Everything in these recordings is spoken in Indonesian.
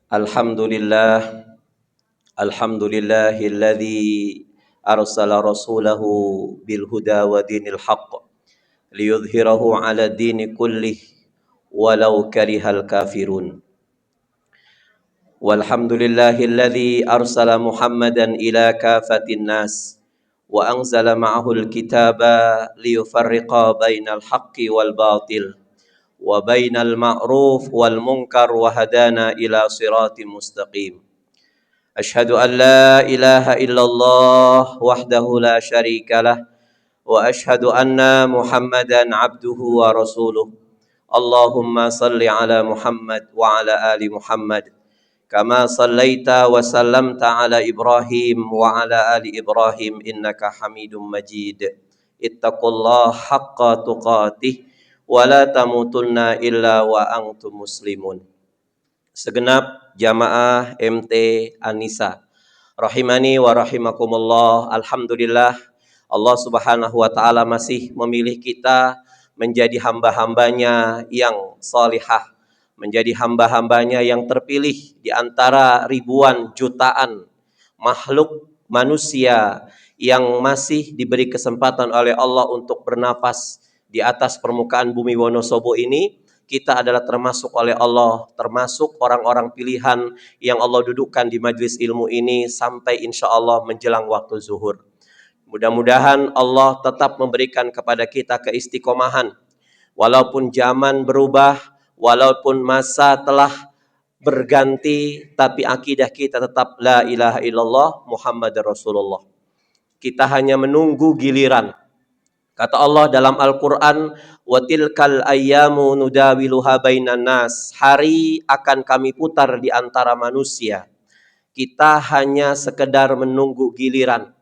Alhamdulillah, alhamdulillahilladzi arsala rasulahu bil huda wa dinil haqq liyudhhirahu 'ala dini kullih walau karihal kafirun. Walhamdulillahilladzi arsala Muhammadan ila kafatin nas wa anzala ma'ahul kitaba liyufarriqa bainal haqqi wal batil wa bainal ma'ruf wal munkar wa hadana ila siratim mustaqim. أشهد أن لا إله إلا الله وحده لا شريك له وأشهد أن محمدا عبده ورسوله اللهم صل على محمد وعلى آل محمد كما صليت وسلمت على إبراهيم وعلى آل إبراهيم إنك حميد مجيد اتقوا الله حق تقاته ولا تموتن إلا وأنتم مسلمون. Segenap jamaah MT Anisa rahimani wa rahimakumullah. Alhamdulillah, Allah subhanahu wa ta'ala masih memilih kita menjadi hamba-hambanya yang salihah, menjadi hamba-hambanya yang terpilih di antara ribuan jutaan makhluk manusia yang masih diberi kesempatan oleh Allah untuk bernafas di atas permukaan bumi Wonosobo ini. Kita adalah termasuk oleh Allah, termasuk orang-orang pilihan yang Allah dudukkan di majlis ilmu ini sampai insya Allah menjelang waktu zuhur. Mudah-mudahan Allah tetap memberikan kepada kita keistiqomahan. Walaupun zaman berubah, walaupun masa telah berganti, tapi akidah kita tetap la ilaha illallah Muhammad Rasulullah. Kita hanya menunggu giliran. Kata Allah dalam Al-Quran, wa tilkal ayyamu nudawiluha bainan nas. Hari akan kami putar di antara manusia. Kita hanya sekedar menunggu giliran.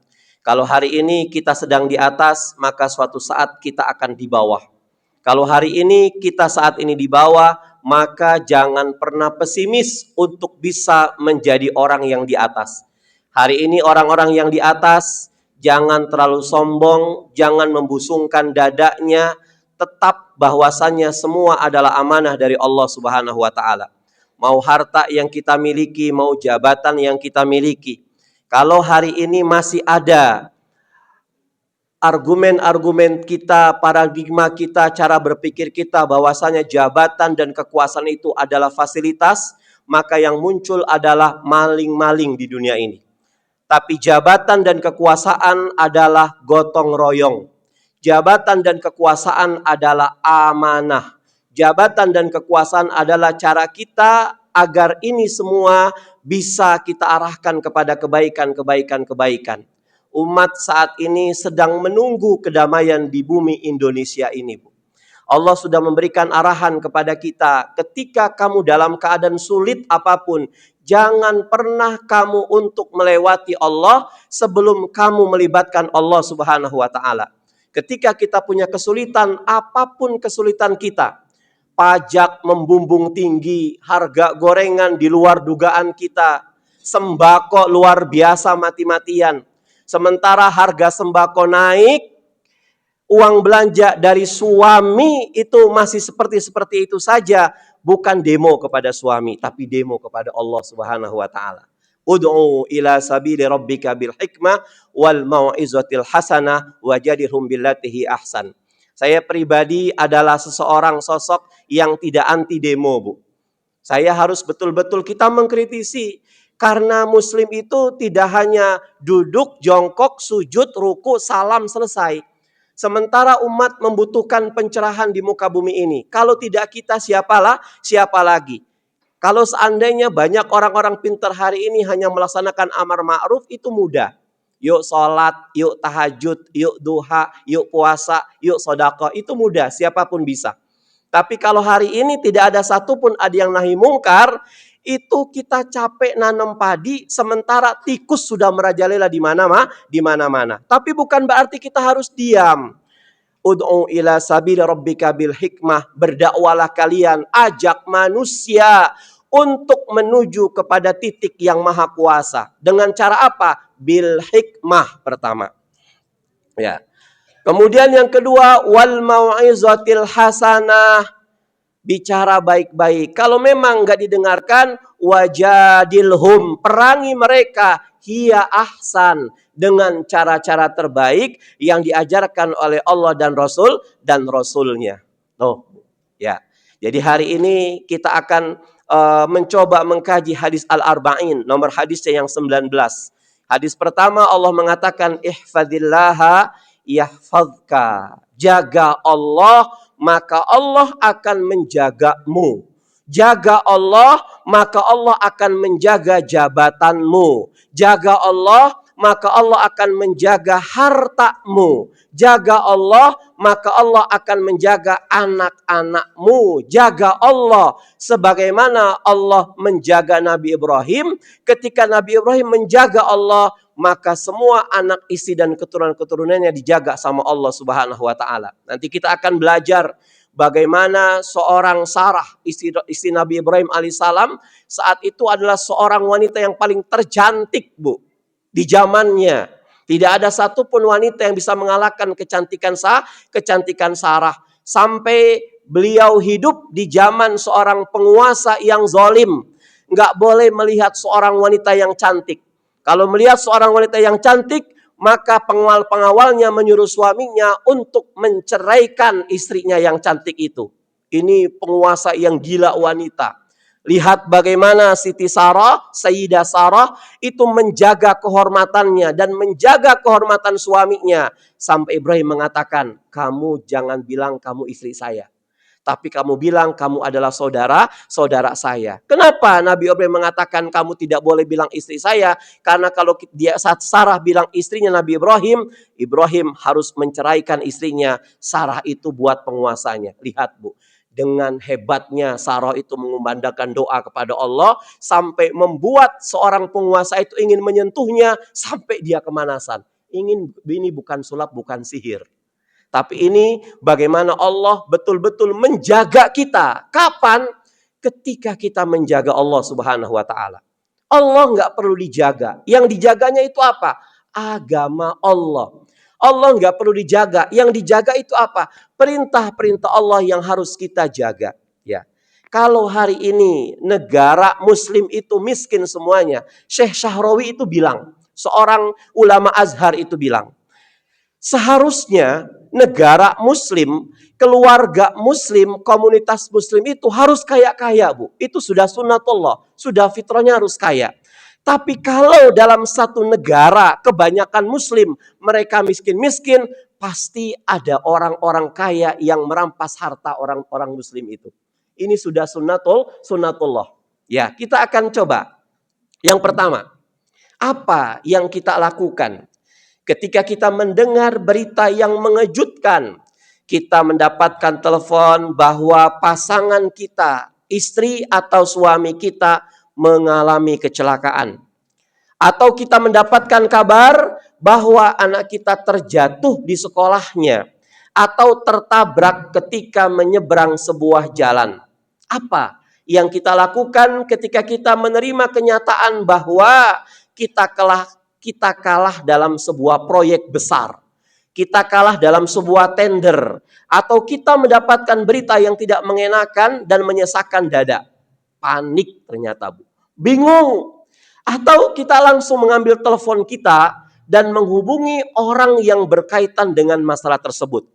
Kalau hari ini kita sedang di atas, maka suatu saat kita akan di bawah. Kalau hari ini kita saat ini di bawah, maka jangan pernah pesimis untuk bisa menjadi orang yang di atas. Hari ini orang-orang yang di atas, jangan terlalu sombong, jangan membusungkan dadanya, tetap bahwasannya semua adalah amanah dari Allah Subhanahu wa taala. Mau harta yang kita miliki, mau jabatan yang kita miliki. Kalau hari ini masih ada argumen-argumen kita, paradigma kita, cara berpikir kita bahwasanya jabatan dan kekuasaan itu adalah fasilitas, maka yang muncul adalah maling-maling di dunia ini. Tapi jabatan dan kekuasaan adalah gotong royong. Jabatan dan kekuasaan adalah amanah. Jabatan dan kekuasaan adalah cara kita agar ini semua bisa kita arahkan kepada kebaikan. Umat saat ini sedang menunggu kedamaian di bumi Indonesia ini, Bu. Allah sudah memberikan arahan kepada kita, ketika kamu dalam keadaan sulit apapun, jangan pernah kamu untuk melewati Allah sebelum kamu melibatkan Allah Subhanahu wa ta'ala. Ketika kita punya kesulitan, apapun kesulitan kita, pajak membumbung tinggi, harga gorengan di luar dugaan kita, sembako luar biasa mati-matian. Sementara harga sembako naik, uang belanja dari suami itu masih seperti itu saja. Bukan demo kepada suami, tapi demo kepada Allah Subhanahu wa ta'ala. Ud'u ila sabili rabbika bil hikmah wal mau'izatil hasanah wajadilhum billatihi ahsan. Saya pribadi adalah seseorang sosok yang tidak anti demo, Bu. Saya harus betul-betul kita mengkritisi. Karena muslim itu tidak hanya duduk, jongkok, sujud, ruku, salam, selesai. Sementara umat membutuhkan pencerahan di muka bumi ini. Kalau tidak kita siapa lagi? Kalau seandainya banyak orang-orang pintar hari ini hanya melaksanakan amar ma'ruf, itu mudah. Yuk sholat, yuk tahajud, yuk duha, yuk puasa, yuk sedekah, itu mudah, siapapun bisa. Tapi kalau hari ini tidak ada satupun ada yang nahi mungkar, itu kita capek nanam padi, sementara tikus sudah merajalela di mana-mana. Tapi bukan berarti kita harus diam. Ud'u ila sabili rabbika bil hikmah, berdakwalah kalian, ajak manusia untuk menuju kepada titik yang maha kuasa. Dengan cara apa? Bil hikmah pertama. Ya. Kemudian yang kedua, wal mau'izatil hasanah. bicara baik-baik. Kalau memang nggak didengarkan, wajadilhum, perangi mereka, hiya ahsan, dengan cara-cara terbaik yang diajarkan oleh Allah dan Rasulnya. Oh, ya. Jadi hari ini kita akan mencoba mengkaji hadis Al-Arba'in, nomor hadisnya yang 19. Hadis pertama Allah mengatakan ihfadillaha yahfazka. Jaga Allah, maka Allah akan menjagamu. Jaga Allah, maka Allah akan menjaga jabatanmu. Jaga Allah, maka Allah akan menjaga hartamu. Jaga Allah, maka Allah akan menjaga anak-anakmu. Jaga Allah sebagaimana Allah menjaga Nabi Ibrahim. Ketika Nabi Ibrahim menjaga Allah, maka semua anak istri dan keturunan-keturunannya dijaga sama Allah Subhanahu wa taala. Nanti kita akan belajar bagaimana seorang Sarah, istri Nabi Ibrahim alaihissalam, saat itu adalah seorang wanita yang paling tercantik, Bu, di zamannya. Tidak ada satupun wanita yang bisa mengalahkan kecantikan Sarah. Sampai beliau hidup di zaman seorang penguasa yang zalim. Nggak boleh melihat seorang wanita yang cantik. Kalau melihat seorang wanita yang cantik, maka pengawal-pengawalnya menyuruh suaminya untuk menceraikan istrinya yang cantik itu. Ini penguasa yang gila wanita. Lihat bagaimana Siti Sarah, Sayyidah Sarah itu menjaga kehormatannya dan menjaga kehormatan suaminya. Sampai Ibrahim mengatakan, kamu jangan bilang kamu istri saya, tapi kamu bilang kamu adalah saudara saya. Kenapa Nabi Ibrahim mengatakan kamu tidak boleh bilang istri saya? Karena kalau dia saat Sarah bilang istrinya Nabi Ibrahim, Ibrahim harus menceraikan istrinya. Sarah itu buat penguasanya. Lihat, Bu, dengan hebatnya Sarah itu mengumandangkan doa kepada Allah sampai membuat seorang penguasa itu ingin menyentuhnya sampai dia kemanasan. Ini bukan sulap, bukan sihir. Tapi ini bagaimana Allah betul-betul menjaga kita. Kapan? Ketika kita menjaga Allah Subhanahu wa taala. Allah nggak perlu dijaga. Yang dijaganya itu apa? Agama Allah. Allah nggak perlu dijaga. Yang dijaga itu apa? Perintah-perintah Allah yang harus kita jaga. Ya. Kalau hari ini negara Muslim itu miskin semuanya, Syekh Syahrawi itu bilang, seorang ulama Azhar itu bilang, seharusnya negara Muslim, keluarga Muslim, komunitas Muslim itu harus kaya-kaya, Bu. Itu sudah sunnatullah, sudah fitrahnya harus kaya. Tapi kalau dalam satu negara kebanyakan Muslim, mereka miskin-miskin, pasti ada orang-orang kaya yang merampas harta orang-orang Muslim itu. Ini sudah sunnatullah. Ya, kita akan coba. Yang pertama, apa yang kita lakukan ketika kita mendengar berita yang mengejutkan? Kita mendapatkan telepon bahwa pasangan kita, istri atau suami kita mengalami kecelakaan. Atau kita mendapatkan kabar bahwa anak kita terjatuh di sekolahnya. Atau tertabrak ketika menyeberang sebuah jalan. Apa yang kita lakukan ketika kita menerima kenyataan bahwa kita kalah dalam sebuah proyek besar? Kita kalah dalam sebuah tender, atau kita mendapatkan berita yang tidak mengenakan dan menyesakkan dada. Panik ternyata, Bu. Bingung. Atau kita langsung mengambil telepon kita dan menghubungi orang yang berkaitan dengan masalah tersebut.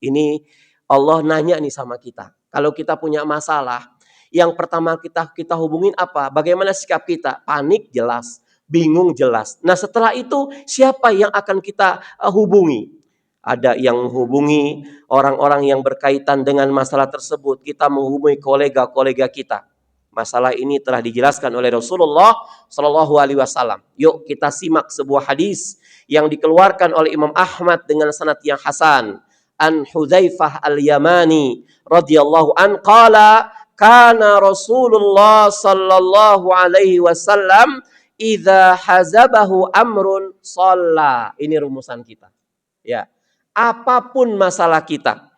Ini Allah nanya nih sama kita. Kalau kita punya masalah, yang pertama kita hubungin apa? Bagaimana sikap kita? Panik jelas, bingung jelas. Nah, setelah itu siapa yang akan kita hubungi? Ada yang menghubungi orang-orang yang berkaitan dengan masalah tersebut. Kita menghubungi kolega-kolega kita. Masalah ini telah dijelaskan oleh Rasulullah Shallallahu Alaihi Wasallam. Yuk kita simak sebuah hadis yang dikeluarkan oleh Imam Ahmad dengan sanad yang hasan. An Hudzaifah al-Yamani radhiyallahu an qala kana Rasulullah Shallallahu Alaihi Wasallam idza hazabahu amrun shalla. Ini rumusan kita. Ya. Apapun masalah kita,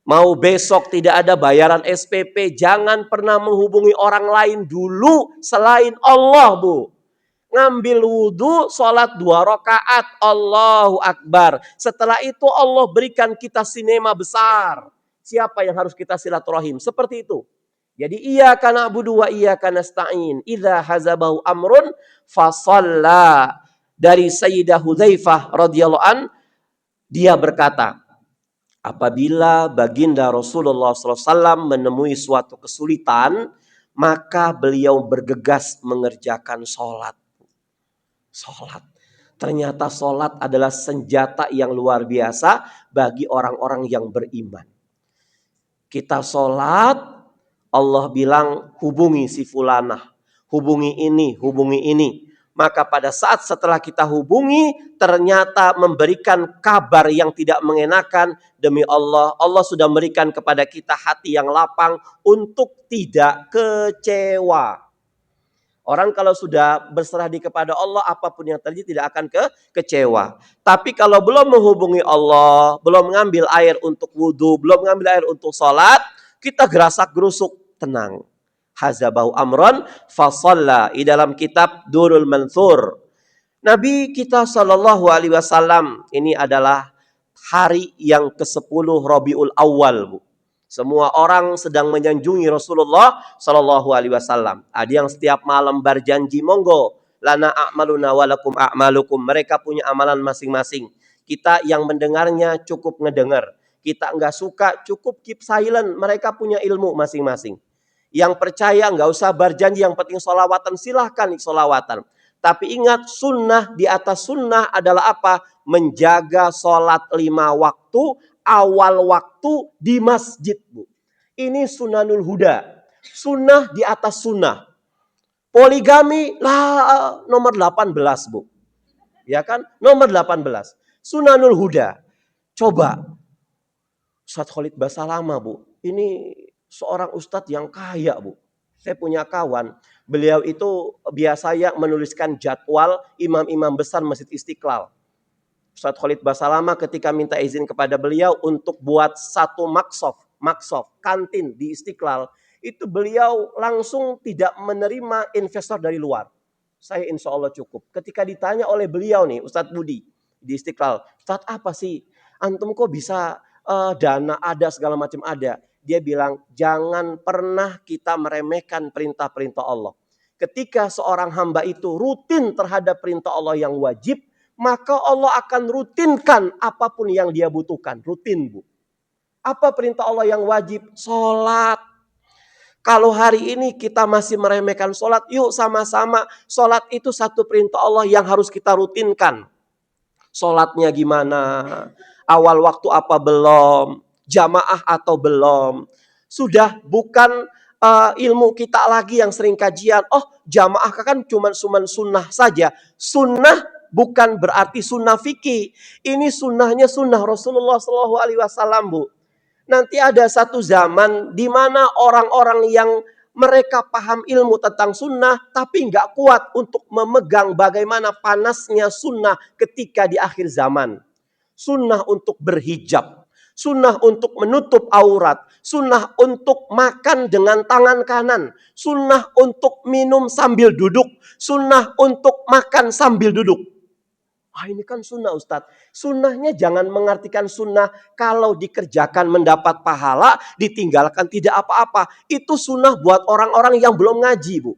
mau besok tidak ada bayaran SPP, jangan pernah menghubungi orang lain dulu selain Allah, Bu. Ngambil wudhu, sholat 2 rakaat, Allahu Akbar. Setelah itu Allah berikan kita sinema besar. siapa yang harus kita silaturahim. Seperti itu. Jadi iyyaka na'budu wa iyyaka nasta'in. Idza hazabahu amrun fasalla. Dari Sayyidah Hudzaifah radhiyallahu an, dia berkata, apabila baginda Rasulullah SAW menemui suatu kesulitan, maka beliau bergegas mengerjakan sholat. Sholat. Ternyata sholat adalah senjata yang luar biasa bagi orang-orang yang beriman. Kita sholat, Allah bilang hubungi si fulanah, hubungi ini, hubungi ini. Maka pada saat setelah kita hubungi, ternyata memberikan kabar yang tidak mengenakan. Demi Allah, Allah sudah memberikan kepada kita hati yang lapang untuk tidak kecewa. Orang kalau sudah berserah diri kepada Allah, apapun yang terjadi tidak akan kecewa. Tapi kalau belum menghubungi Allah, belum mengambil air untuk wudhu, belum mengambil air untuk sholat, kita gerasak gerusuk, tenang. Hazabau amron fasalla. Di dalam kitab Durul Mansur, Nabi kita SAW, ini adalah hari yang ke-10 Rabiul Awal, Bu. Semua orang sedang menyanjungi Rasulullah SAW. Ada yang setiap malam berjanji, monggo, lana a'maluna walakum a'malukum. Mereka punya amalan masing-masing. Kita yang mendengarnya cukup ngedengar. Kita enggak suka, cukup keep silent. Mereka punya ilmu masing-masing. Yang percaya enggak usah berjanji, yang penting sholawatan, silahkan sholawatan. Tapi ingat, sunnah di atas sunnah adalah apa? Menjaga sholat 5 waktu, awal waktu di masjid, Bu. Ini sunanul huda. Sunnah di atas sunnah. Poligami lah nomor 18, Bu. Ya kan? Nomor 18. Sunanul huda. Coba Ustadz Khalid Basalamah, Bu. Ini seorang ustadz yang kaya, Bu. Saya punya kawan, beliau itu biasanya menuliskan jadwal imam-imam besar Masjid Istiqlal. Ustadz Khalid Basalamah ketika minta izin kepada beliau untuk buat satu maksof, kantin di Istiqlal, itu beliau langsung tidak menerima investor dari luar. Saya insya Allah cukup. Ketika ditanya oleh beliau nih, Ustadz Budi di Istiqlal, Ustadz apa sih? Antum kok bisa dana ada, segala macam ada. Dia bilang, jangan pernah kita meremehkan perintah-perintah Allah. Ketika seorang hamba itu rutin terhadap perintah Allah yang wajib, maka Allah akan rutinkan apapun yang dia butuhkan. Rutin, Bu. Apa perintah Allah yang wajib? Sholat. Kalau hari ini kita masih meremehkan sholat, yuk sama-sama. Sholat itu satu perintah Allah yang harus kita rutinkan. Sholatnya gimana? Awal waktu apa belum? Jamaah atau belum? Sudah bukan ilmu kita lagi yang sering kajian. Oh, jamaah kan cuma sunnah saja. Sunnah bukan berarti sunnah fikih. Ini sunnahnya sunnah Rasulullah SAW, Bu. Nanti ada satu zaman di mana orang-orang yang mereka paham ilmu tentang sunnah, tapi nggak kuat untuk memegang bagaimana panasnya sunnah ketika di akhir zaman. Sunnah untuk berhijab, sunnah untuk menutup aurat, sunnah untuk makan dengan tangan kanan, sunnah untuk minum sambil duduk, sunnah untuk makan sambil duduk. Ini kan sunnah, Ustadz. Sunnahnya jangan mengartikan sunnah kalau dikerjakan mendapat pahala, ditinggalkan tidak apa-apa. Itu sunnah buat orang-orang yang belum ngaji, Bu.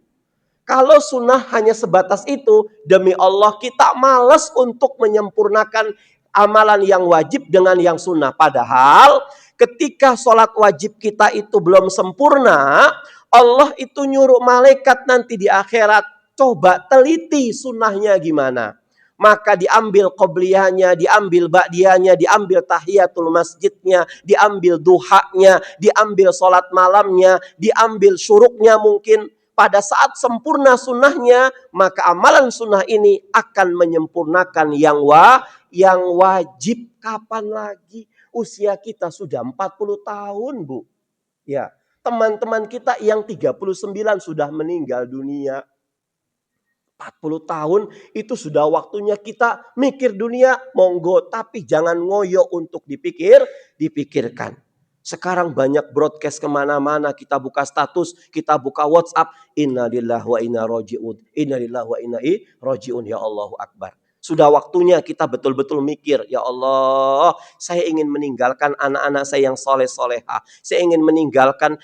Kalau sunnah hanya sebatas itu, demi Allah kita malas untuk menyempurnakan amalan yang wajib dengan yang sunnah. Padahal ketika sholat wajib kita itu belum sempurna, Allah itu nyuruh malaikat nanti di akhirat, coba teliti sunnahnya gimana. Maka diambil qobliyahnya, diambil ba'diyahnya, diambil tahiyatul masjidnya, diambil duhanya, diambil sholat malamnya, diambil syuruknya mungkin. Pada saat sempurna sunnahnya, maka amalan sunnah ini akan menyempurnakan yang wajib. Kapan lagi? Usia kita sudah 40 tahun, Bu. Ya, teman-teman kita yang 39 sudah meninggal dunia. 40 tahun itu sudah waktunya kita mikir dunia, monggo, tapi jangan ngoyo untuk dipikirkan. Sekarang banyak broadcast kemana-mana, kita buka status, kita buka WhatsApp, innalillahi wa inna roji'un, innalillahi wa inna roji'un, ya Allahu Akbar. Sudah waktunya kita betul-betul mikir, ya Allah, saya ingin meninggalkan anak-anak saya yang soleh-solehah. Saya ingin meninggalkan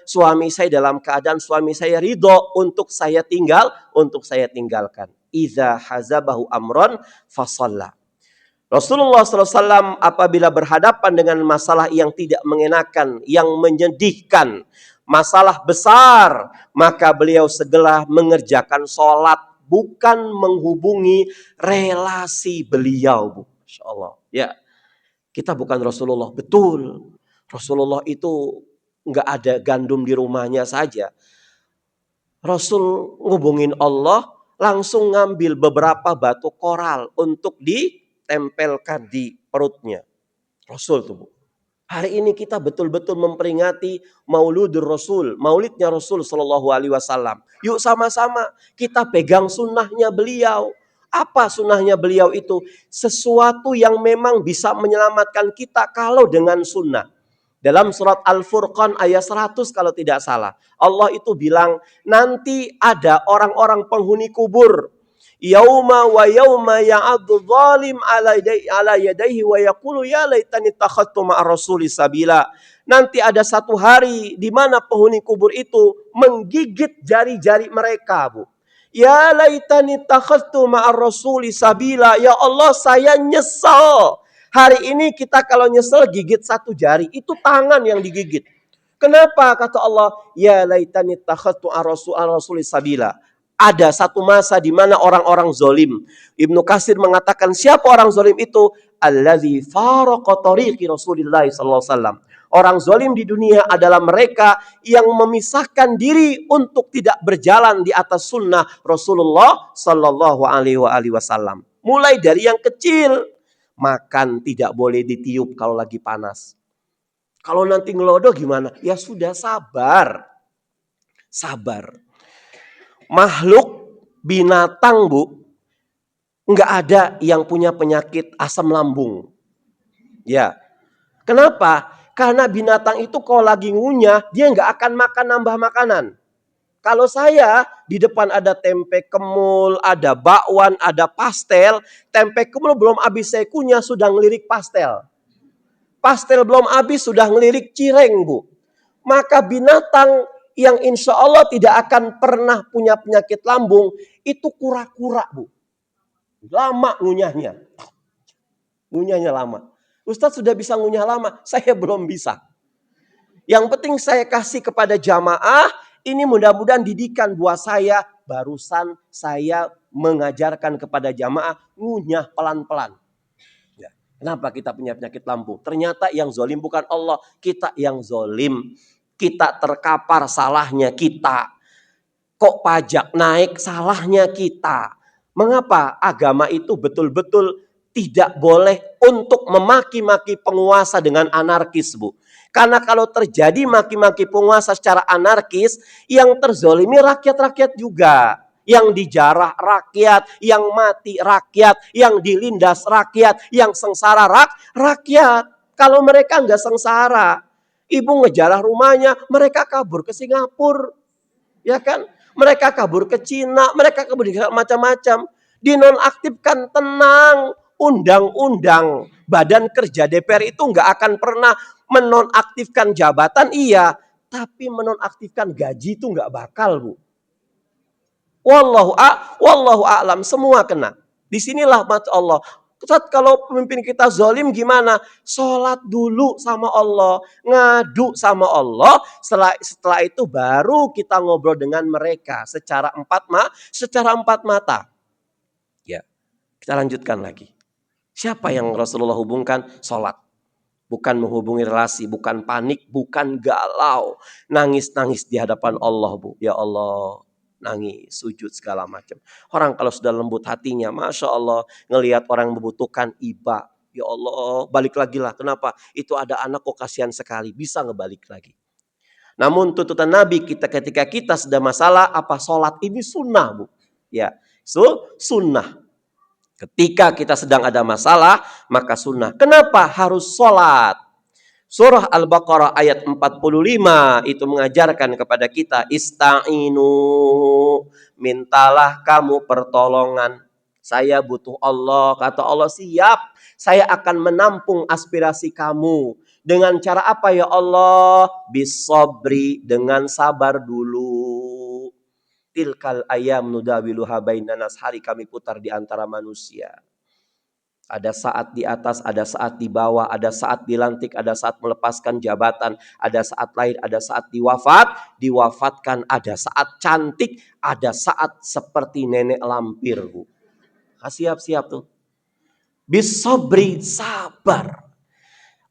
suami saya dalam keadaan suami saya ridho untuk saya tinggalkan. Iza hazabahu amron fasalla. Rasulullah SAW apabila berhadapan dengan masalah yang tidak mengenakan, yang menyedihkan, masalah besar, maka beliau segera mengerjakan sholat, bukan menghubungi relasi beliau, Bu. Masya Allah. Ya, kita bukan Rasulullah, betul. Rasulullah itu nggak ada gandum di rumahnya saja. Rasul ngubungin Allah, langsung ngambil beberapa batu koral untuk ditempelkan di perutnya. Rasul tuh, Bu. Hari ini kita betul-betul memperingati Mauludur Rasul, Maulidnya Rasul Shallallahu Alaihi Wasallam. Yuk sama-sama kita pegang sunnahnya beliau. Apa sunnahnya beliau itu? Sesuatu yang memang bisa menyelamatkan kita kalau dengan sunnah. Dalam surat Al-Furqan ayat 100 kalau tidak salah. Allah itu bilang nanti ada orang-orang penghuni kubur. Yauma wa yauma ya'adzu zalim ala yadayhi wa yaqulu ya laitani takhadtu ma'ar rasuli sabila. Nanti ada satu hari di mana penghuni kubur itu menggigit jari-jari mereka, Bu. Ya laitani takhadtu ma'ar rasuli sabila. Ya Allah, saya nyesal. Hari ini kita kalau nyesel gigit satu jari, itu tangan yang digigit. Kenapa? Kata Allah, ya laitani takhadtu ar-rasuli sabila. Ada satu masa di mana orang-orang zolim. Ibnu Katsir mengatakan siapa orang zolim itu? Allazi faraqa tariqi Rasulillah sallallahu alaihi wasallam. Orang zolim di dunia adalah mereka yang memisahkan diri untuk tidak berjalan di atas sunnah Rasulullah sallallahu alaihi wasallam. Mulai dari yang kecil. Makan tidak boleh ditiup kalau lagi panas. Kalau nanti ngelodoh gimana? Ya sudah, sabar. Sabar. Makhluk binatang, Bu, nggak ada yang punya penyakit asam lambung. Ya. Kenapa? Karena binatang itu kalau lagi ngunyah, dia nggak akan makan nambah makanan. Kalau saya di depan ada tempe kemul, ada bakwan, ada pastel. Tempe kemul belum habis saya kunyah sudah ngelirik pastel. Pastel belum habis sudah ngelirik cireng, Bu. Maka binatang yang insya Allah tidak akan pernah punya penyakit lambung, itu kura-kura, Bu. Lama ngunyahnya. Ngunyahnya lama. Ustadz sudah bisa ngunyah lama, saya belum bisa. Yang penting saya kasih kepada jamaah, ini mudah-mudahan didikan buat saya. Barusan saya mengajarkan kepada jamaah ngunyah pelan-pelan. Ya. Kenapa kita punya penyakit lambung? Ternyata yang zolim bukan Allah. Kita yang zolim. Kita terkapar, salahnya kita. Kok pajak naik, salahnya kita. Mengapa agama itu betul-betul tidak boleh untuk memaki-maki penguasa dengan anarkis, Bu? Karena kalau terjadi maki-maki penguasa secara anarkis, yang terzolimi rakyat-rakyat juga. Yang dijarah rakyat, yang mati rakyat, yang dilindas rakyat, yang sengsara rakyat. Kalau mereka nggak sengsara, ibu ngejarah rumahnya, mereka kabur ke Singapura. Ya kan? Mereka kabur ke Cina, mereka kabur ke macam-macam. Dinonaktifkan, tenang. Undang-undang Badan Kerja DPR itu nggak akan pernah menonaktifkan jabatan, iya, tapi menonaktifkan gaji itu nggak bakal, Bu. Wallahu a'lam, semua kena. Disinilah mata Allah. Ustaz, kalau pemimpin kita zalim gimana? Sholat dulu sama Allah, ngadu sama Allah. Setelah itu baru kita ngobrol dengan mereka secara empat mata. Ya, kita lanjutkan lagi. Siapa yang Rasulullah hubungkan? Sholat. Bukan menghubungi relasi, bukan panik, bukan galau. Nangis-nangis di hadapan Allah, Bu. Ya Allah, nangis, sujud segala macam. Orang kalau sudah lembut hatinya, Masya Allah, ngelihat orang membutuhkan, iba. Ya Allah, balik lagi lah. Kenapa? Itu ada anak kok kasihan sekali. Bisa ngebalik lagi. Namun tuntutan Nabi kita ketika kita sedang masalah, apa sholat ini sunnah, Bu. Ya, sunnah. Ketika kita sedang ada masalah, maka sunnah. Kenapa harus sholat? Surah Al-Baqarah ayat 45 itu mengajarkan kepada kita, ista'inu, mintalah kamu pertolongan. Saya butuh Allah. Kata Allah, siap. Saya akan menampung aspirasi kamu. Dengan cara apa ya Allah? Bisobri, dengan sabar dulu. Tilkal ayam nudawiluha bainan nas, hari kami putar di antara manusia. Ada saat di atas, ada saat di bawah, ada saat dilantik, ada saat melepaskan jabatan, ada saat lahir, ada saat diwafatkan, ada saat cantik, ada saat seperti nenek lampir, Bu. Siap-siap tuh. Bisobri, sabar.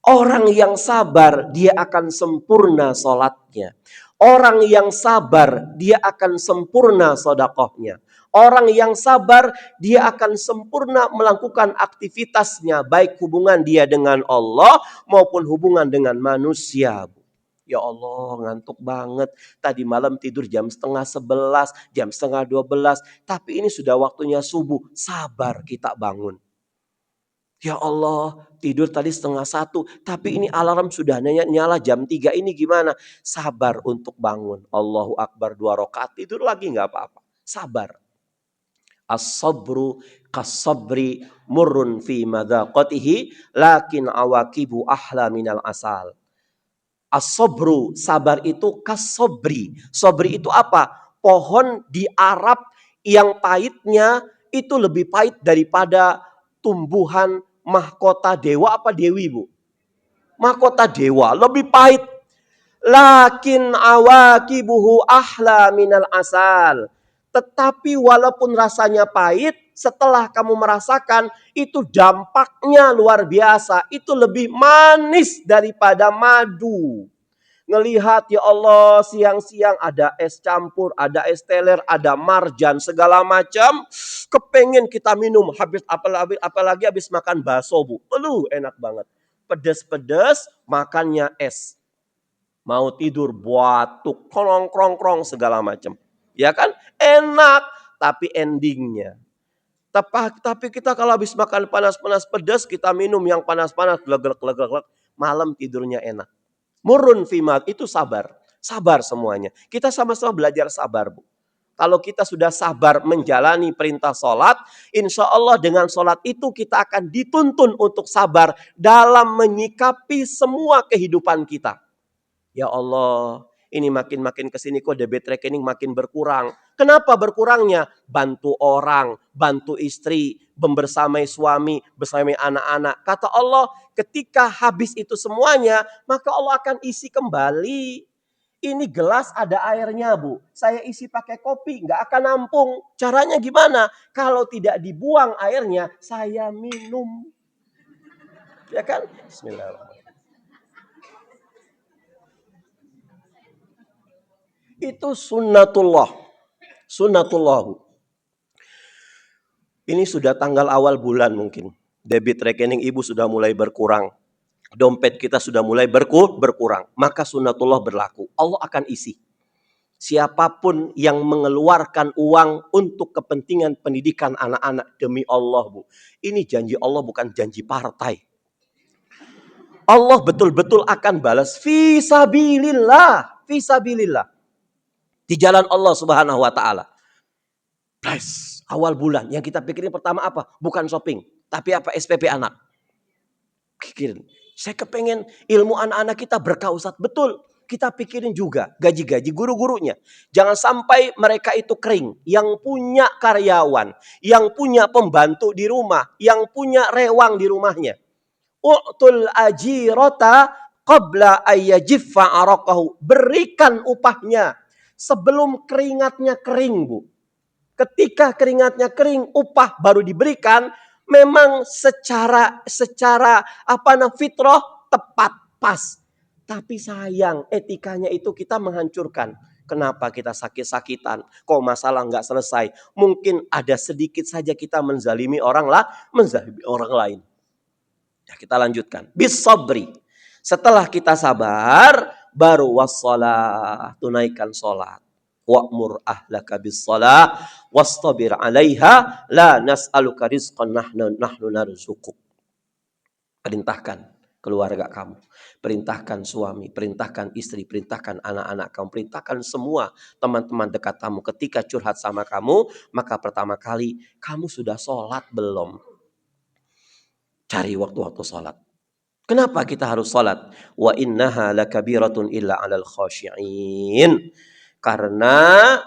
Orang yang sabar, dia akan sempurna sholatnya. Orang yang sabar, dia akan sempurna sodakohnya. Orang yang sabar, dia akan sempurna melakukan aktivitasnya. Baik hubungan dia dengan Allah maupun hubungan dengan manusia. Ya Allah, ngantuk banget. Tadi malam tidur jam 10:30, jam 11:30. Tapi ini sudah waktunya subuh. Sabar kita bangun. Ya Allah, tidur tadi 12:30. Tapi ini alarm sudah nyala jam 3. Ini gimana? Sabar untuk bangun. Allahu Akbar 2 rakaat. Tidur lagi nggak apa-apa. Sabar. As-sabru kas-sabri murrun fi madaqatihi lakin awakibu ahla minal asal. As-sabru, sabar itu kas-sabri. Sabri itu apa? Pohon di Arab yang pahitnya itu lebih pahit daripada tumbuhan mahkota dewa apa dewi, Bu? Mahkota dewa, lebih pahit. Lakin awakibuhu ahla minal asal. Tetapi walaupun rasanya pahit, setelah kamu merasakan, itu dampaknya luar biasa. Itu lebih manis daripada madu. Ngelihat ya Allah, siang-siang ada es campur, ada es teler, ada marjan, segala macam. Kepengen kita minum, apalagi habis makan bakso, Bu. Enak banget. Pedes-pedes, makannya es. Mau tidur, batuk, krong-krong segala macam. Ya kan? Enak, tapi endingnya. Tapi kita kalau habis makan panas-panas pedas, kita minum yang panas-panas, glegek, malam tidurnya enak. Murun fimat, itu sabar. Sabar semuanya. Kita sama-sama belajar sabar, Bu. Kalau kita sudah sabar menjalani perintah sholat, insya Allah dengan sholat itu kita akan dituntun untuk sabar dalam menyikapi semua kehidupan kita. Ya Allah, ini makin kesini kok debit rekening makin berkurang. Kenapa berkurangnya? Bantu orang, bantu istri, membersamai suami, bersamai anak-anak. Kata Allah, ketika habis itu semuanya, maka Allah akan isi kembali. Ini gelas ada airnya, Bu. Saya isi pakai kopi, nggak akan nampung. Caranya gimana? Kalau tidak dibuang airnya, saya minum. Ya kan? Bismillahirrahmanirrahim. Itu sunnatullah. Sunnatullah. Ini sudah tanggal awal bulan mungkin. Debit rekening ibu sudah mulai berkurang. Dompet kita sudah mulai berkurang. Maka sunnatullah berlaku. Allah akan isi. Siapapun yang mengeluarkan uang untuk kepentingan pendidikan anak-anak demi Allah, Bu. Ini janji Allah bukan janji partai. Allah betul-betul akan balas fisabilillah. Fisabilillah. Di jalan Allah Subhanahu wa taala. Price awal bulan yang kita pikirin pertama apa? Bukan shopping, tapi apa? SPP anak. Pikirin. Saya kepengen ilmu anak-anak kita berkah, Ustaz. Betul. Kita pikirin juga gaji-gaji guru-gurunya. Jangan sampai mereka itu kering. Yang punya karyawan, yang punya pembantu di rumah, yang punya rewang di rumahnya. U'tul ajirata qabla ayyajiffa araqahu. Berikan upahnya sebelum keringatnya kering, Bu. Ketika keringatnya kering, upah baru diberikan. Memang secara fitrah tepat, pas. Tapi sayang, etikanya itu kita menghancurkan. Kenapa kita sakit-sakitan? Kok masalah nggak selesai? Mungkin ada sedikit saja kita menzalimi orang lain. Ya, kita lanjutkan. Bisabri. Setelah kita sabar, baru wassalah, tunaikan sholat. Wa'mur ahlaka bis-shalah wastabir 'alaiha la nas'aluka rizqan nahnu narzuquk. Perintahkan keluarga kamu. Perintahkan suami, perintahkan istri, perintahkan anak-anak kamu, perintahkan semua teman-teman dekat kamu. Ketika curhat sama kamu, maka pertama kali, kamu sudah sholat belum? Cari waktu-waktu sholat. Kenapa kita harus sholat? Wa innaha lakabiratun illa 'alal khashi'in. Karena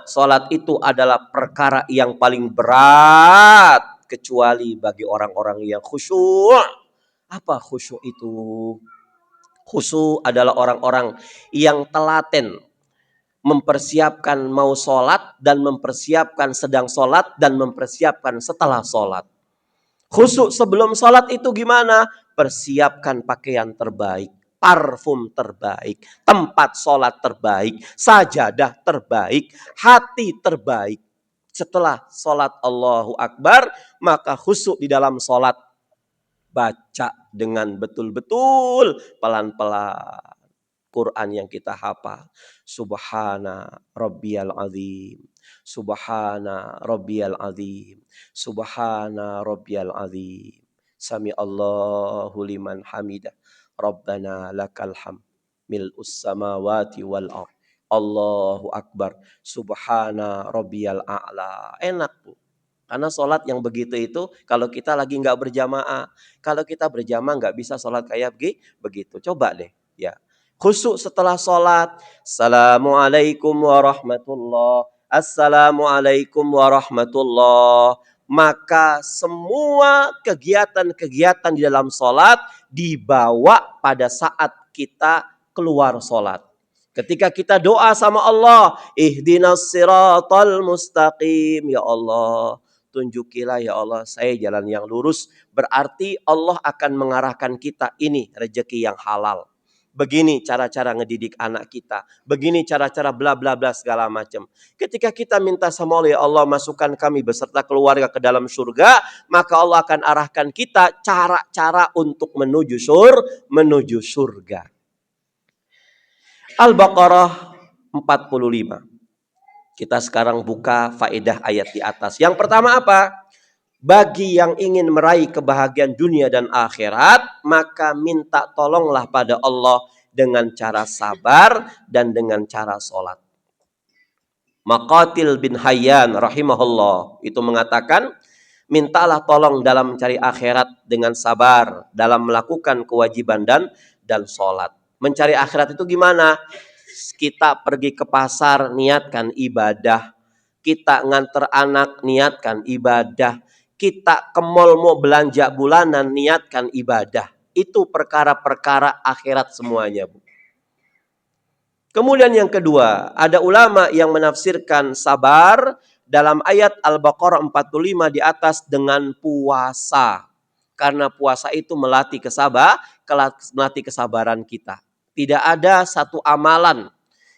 sholat itu adalah perkara yang paling berat kecuali bagi orang-orang yang khusyuk. Apa khusyuk itu? Khusyuk adalah orang-orang yang telaten mempersiapkan mau sholat dan mempersiapkan sedang sholat dan mempersiapkan setelah sholat. Khusyuk sebelum sholat itu gimana? Persiapkan pakaian terbaik, parfum terbaik, tempat sholat terbaik, sajadah terbaik, hati terbaik. Setelah sholat Allahu Akbar, maka khusyuk di dalam sholat. Baca dengan betul-betul, pelan-pelan. Quran yang kita hafal. Subhana rabbiyal azim. Subhana rabbiyal azim. Subhana rabbiyal azim. Sami Allahu liman hamidah. Rabbana lakal hamd. Mil'us samawati wal ardh. Allahu akbar. Subhana rabbiyal a'la. Enak tuh. Karena sholat yang begitu itu kalau kita lagi nggak berjamaah. Kalau kita berjamaah nggak bisa sholat kayak begitu. Coba deh. Ya. Khusyuk setelah sholat. Assalamualaikum warahmatullah. Assalamualaikum warahmatullah. Maka semua kegiatan-kegiatan di dalam sholat dibawa pada saat kita keluar sholat. Ketika kita doa sama Allah, ihdinas siratal mustaqim. Ya Allah, tunjukilah ya Allah saya jalan yang lurus. Berarti Allah akan mengarahkan kita, ini rezeki yang halal. Begini cara-cara ngedidik anak kita. Begini cara-cara bla bla bla segala macam. Ketika kita minta sama Allah, ya Allah masukkan kami beserta keluarga ke dalam surga, maka Allah akan arahkan kita cara-cara untuk menuju surga. Al-Baqarah 45. Kita sekarang buka faedah ayat di atas. Yang pertama apa? Bagi yang ingin meraih kebahagiaan dunia dan akhirat, maka minta tolonglah pada Allah dengan cara sabar dan dengan cara sholat. Maqatil bin Hayyan rahimahullah itu mengatakan, mintalah tolong dalam mencari akhirat dengan sabar, dalam melakukan kewajiban dan sholat. Mencari akhirat itu gimana? Kita pergi ke pasar, niatkan ibadah. Kita nganter anak, niatkan ibadah. Kita ke mall mau belanja bulanan, niatkan ibadah. Itu perkara-perkara akhirat semuanya, Bu. Kemudian yang kedua, ada ulama yang menafsirkan sabar dalam ayat Al-Baqarah 45 di atas dengan puasa. Karena puasa itu melatih kesabaran kita. Tidak ada satu amalan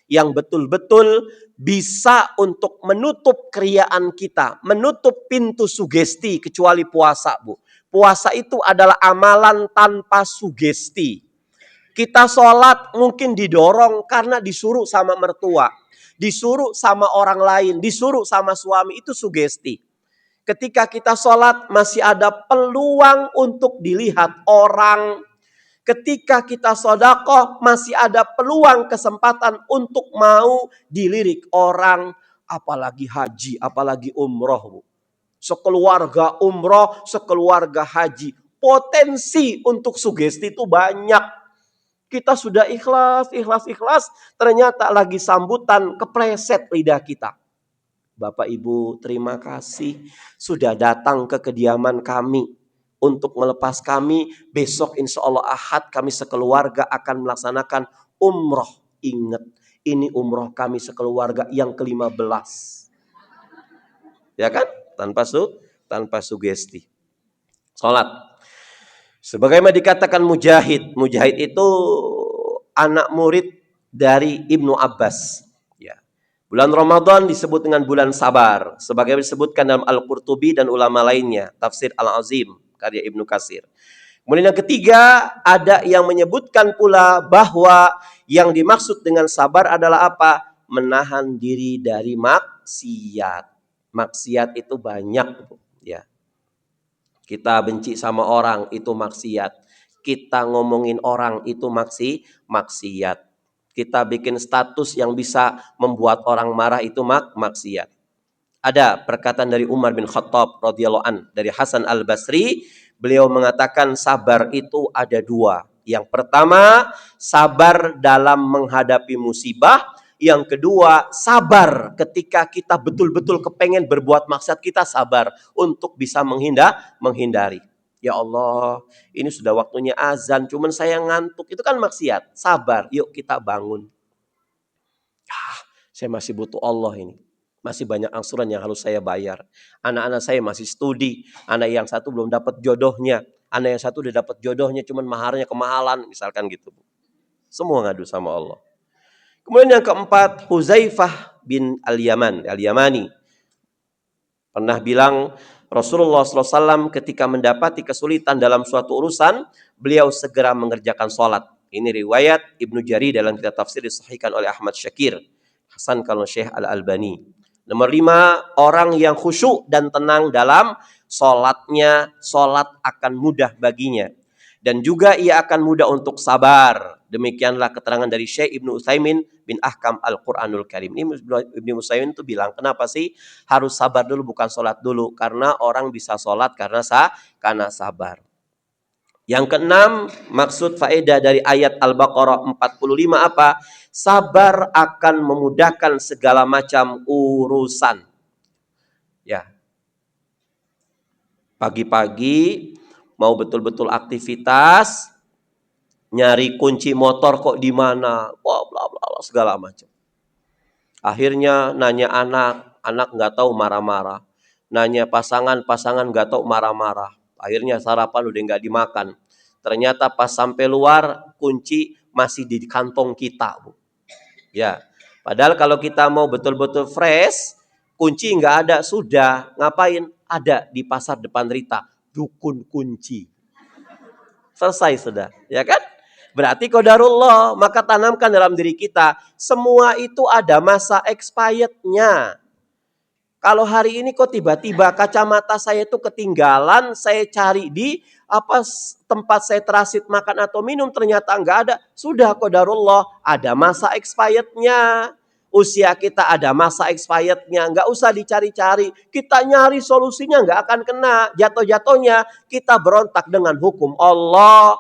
yang betul-betul bisa untuk menutup keriaan kita, menutup pintu sugesti kecuali puasa, Bu. Puasa itu adalah amalan tanpa sugesti. Kita sholat mungkin didorong karena disuruh sama mertua, disuruh sama orang lain, disuruh sama suami, itu sugesti. Ketika kita sholat masih ada peluang untuk dilihat orang. Ketika kita sedekah masih ada peluang kesempatan untuk mau dilirik orang. Apalagi haji, apalagi umroh. Sekeluarga umroh, sekeluarga haji. Potensi untuk sugesti itu banyak. Kita sudah ikhlas. Ternyata lagi sambutan kepleset lidah kita. Bapak Ibu terima kasih sudah datang ke kediaman kami. Untuk melepas kami, besok insya Allah Ahad kami sekeluarga akan melaksanakan umroh. Ingat, ini umroh kami sekeluarga yang ke-15. Ya kan? Tanpa sugesti. Salat. Sebagaimana dikatakan Mujahid. Mujahid itu anak murid dari Ibnu Abbas. Ya. Bulan Ramadan disebut dengan bulan sabar. Sebagaimana disebutkan dalam Al-Qurtubi dan ulama lainnya. Tafsir Al-Azim. Karya Ibnu Katsir. Kemudian yang ketiga, ada yang menyebutkan pula bahwa yang dimaksud dengan sabar adalah apa? Menahan diri dari maksiat. Maksiat itu banyak, ya. Kita benci sama orang, itu maksiat. kita ngomongin orang itu maksiat. Kita bikin status yang bisa membuat orang marah itu maksiat. Ada perkataan dari Umar bin Khattab radhiyallahu an dari Hasan Al-Basri, beliau mengatakan sabar itu ada dua. Yang pertama, sabar dalam menghadapi musibah. Yang kedua, sabar ketika kita betul-betul kepengen berbuat maksiat, kita sabar untuk bisa menghindari. Ya Allah, ini sudah waktunya azan, cuman saya ngantuk. Itu kan maksiat. Sabar, yuk kita bangun. Saya masih butuh Allah ini. Masih banyak angsuran yang harus saya bayar. Anak-anak saya masih studi. Anak yang satu belum dapat jodohnya. Anak yang satu udah dapat jodohnya, cuman maharnya kemahalan. Misalkan gitu. Semua ngadu sama Allah. Kemudian yang keempat, Huzaifah bin Al-Yamani. Pernah bilang, Rasulullah SAW ketika mendapati kesulitan dalam suatu urusan, beliau segera mengerjakan sholat. Ini riwayat Ibnu Jari dalam kitab tafsir disahihkan oleh Ahmad Syakir. Hasan kalau Syekh Al-Albani. Nomor 5, orang yang khusyuk dan tenang dalam sholatnya, sholat akan mudah baginya. Dan juga ia akan mudah untuk sabar. Demikianlah keterangan dari Syekh Ibnu Utsaimin bin Ahkam Al-Quranul Karim. Ini Ibnu Utsaimin itu bilang, kenapa sih harus sabar dulu bukan sholat dulu? Karena orang bisa sholat karena sabar. Yang keenam, maksud faedah dari ayat Al-Baqarah 45 apa? Sabar akan memudahkan segala macam urusan. Ya. Pagi-pagi mau betul-betul aktivitas, nyari kunci motor kok di mana? Wah, bla bla bla segala macam. Akhirnya nanya anak nggak tahu marah-marah. Nanya pasangan nggak tahu marah-marah. Akhirnya sarapan udah nggak dimakan. Ternyata pas sampai luar kunci masih di kantong kita, Bu. Ya, padahal kalau kita mau betul-betul fresh, kunci nggak ada, sudah ngapain? Ada di pasar depan Rita, dukun kunci. Selesai sudah, ya kan? Berarti qadarullah, maka tanamkan dalam diri kita, semua itu ada masa expirednya. Kalau hari ini kok tiba-tiba kacamata saya itu ketinggalan, saya cari di tempat saya transit makan atau minum, ternyata nggak ada. Sudah qadarullah, ada masa expirednya. Usia kita ada masa expirednya, nggak usah dicari-cari. Kita nyari solusinya nggak akan kena. Jatuh-jatuhnya kita berontak dengan hukum Allah.